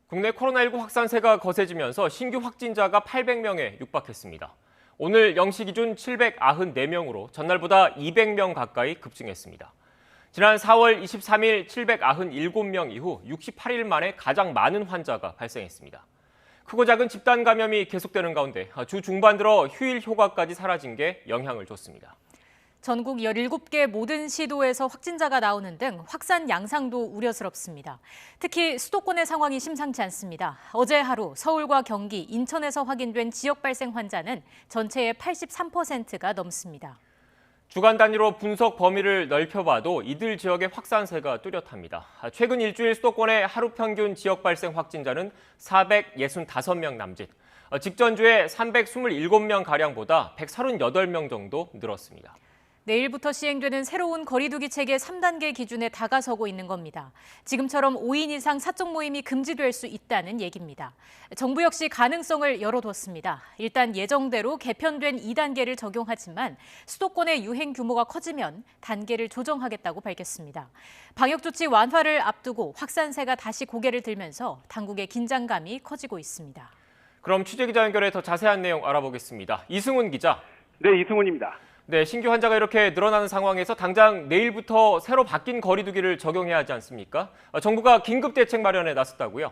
국내 코로나19 확산세가 거세지면서 신규 확진자가 800명에 육박했습니다. 오늘 0시 기준 794명으로 전날보다 200명 가까이 급증했습니다. 지난 4월 23일 797명 이후 68일 만에 가장 많은 환자가 발생했습니다. 크고 작은 집단 감염이 계속되는 가운데 주 중반 들어 휴일 효과까지 사라진 게 영향을 줬습니다. 전국 17개 모든 시도에서 확진자가 나오는 등 확산 양상도 우려스럽습니다. 특히 수도권의 상황이 심상치 않습니다. 어제 하루 서울과 경기, 인천에서 확인된 지역 발생 환자는 전체의 83%가 넘습니다. 주간 단위로 분석 범위를 넓혀봐도 이들 지역의 확산세가 뚜렷합니다. 최근 일주일 수도권의 하루 평균 지역 발생 확진자는 465명 남짓, 직전주에 327명가량보다 138명 정도 늘었습니다. 내일부터 시행되는 새로운 거리두기 체계 3단계 기준에 다가서고 있는 겁니다. 지금처럼 5인 이상 사적 모임이 금지될 수 있다는 얘기입니다. 정부 역시 가능성을 열어뒀습니다. 일단 예정대로 개편된 2단계를 적용하지만 수도권의 유행 규모가 커지면 단계를 조정하겠다고 밝혔습니다. 방역 조치 완화를 앞두고 확산세가 다시 고개를 들면서 당국의 긴장감이 커지고 있습니다. 그럼 취재기자 연결해 더 자세한 내용 알아보겠습니다. 이승훈 기자. 네, 이승훈입니다. 네, 신규 환자가 이렇게 늘어나는 상황에서 당장 내일부터 새로 바뀐 거리두기를 적용해야 하지 않습니까? 정부가 긴급 대책 마련에 나섰다고요?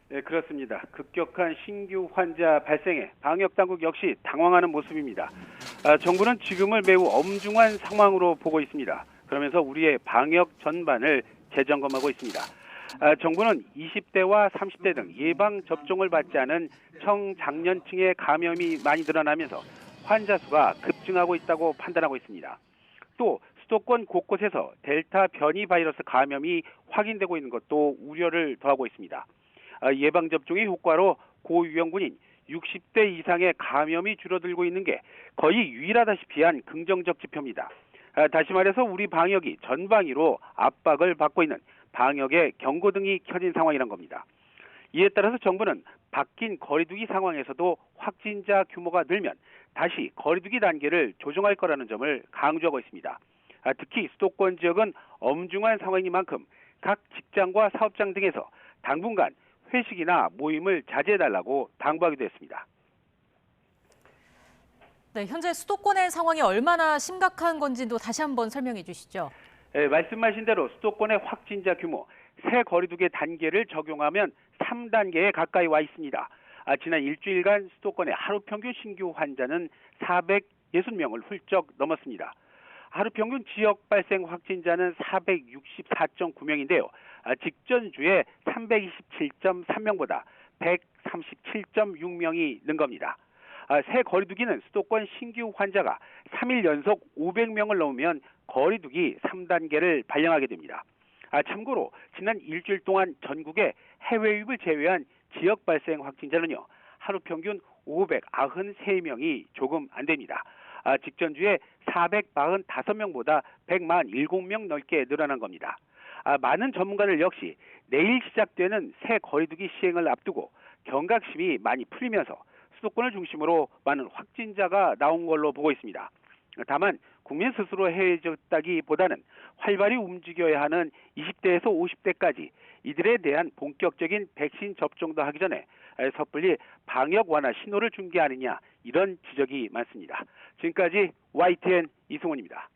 네, 그렇습니다. 급격한 신규 환자 발생에 방역당국 역시 당황하는 모습입니다. 정부는 지금을 매우 엄중한 상황으로 보고 있습니다. 그러면서 우리의 방역 전반을 재점검하고 있습니다. 정부는 20대와 30대 등 예방접종을 받지 않은 청장년층의 감염이 많이 늘어나면서 환자 수가 급증하고 있다고 판단하고 있습니다. 또 수도권 곳곳에서 델타 변이 바이러스 감염이 확인되고 있는 것도 우려를 더하고 있습니다. 예방접종의 효과로 고위험군인 60대 이상의 감염이 줄어들고 있는 게 거의 유일하다시피 한 긍정적 지표입니다. 다시 말해서 우리 방역이 전방위로 압박을 받고 있는 방역의 경고등이 켜진 상황이란 겁니다. 이에 따라서 정부는 바뀐 거리두기 상황에서도 확진자 규모가 늘면 다시 거리두기 단계를 조정할 거라는 점을 강조하고 있습니다. 특히 수도권 지역은 엄중한 상황이만큼 각 직장과 사업장 등에서 당분간 회식이나 모임을 자제해달라고 당부하기도 했습니다. 네, 현재 수도권의 상황이 얼마나 심각한 건지도 다시 한번 설명해 주시죠. 네, 말씀하신 대로 수도권의 확진자 규모, 새 거리두기 단계를 적용하면 3단계에 가까이 와 있습니다. 지난 일주일간 수도권의 하루 평균 신규 환자는 460명을 훌쩍 넘었습니다. 하루 평균 지역 발생 확진자는 464.9명인데요. 직전주에 327.3명보다 137.6명이 는 겁니다. 새 거리두기는 수도권 신규 환자가 3일 연속 500명을 넘으면 거리두기 3단계를 발령하게 됩니다. 참고로 지난 일주일 동안 전국의 해외 유입을 제외한 지역 발생 확진자는요, 하루 평균 593명이 조금 안 됩니다. 직전주에 445명보다 147명 넘게 늘어난 겁니다. 많은 전문가들 역시 내일 시작되는 새 거리두기 시행을 앞두고 경각심이 많이 풀리면서 수도권을 중심으로 많은 확진자가 나온 걸로 보고 있습니다. 다만 국민 스스로 해외졌다기보다는 활발히 움직여야 하는 20대에서 50대까지 이들에 대한 본격적인 백신 접종도 하기 전에 섣불리 방역 완화 신호를 준 게 아니냐, 이런 지적이 많습니다. 지금까지 YTN 이승훈입니다.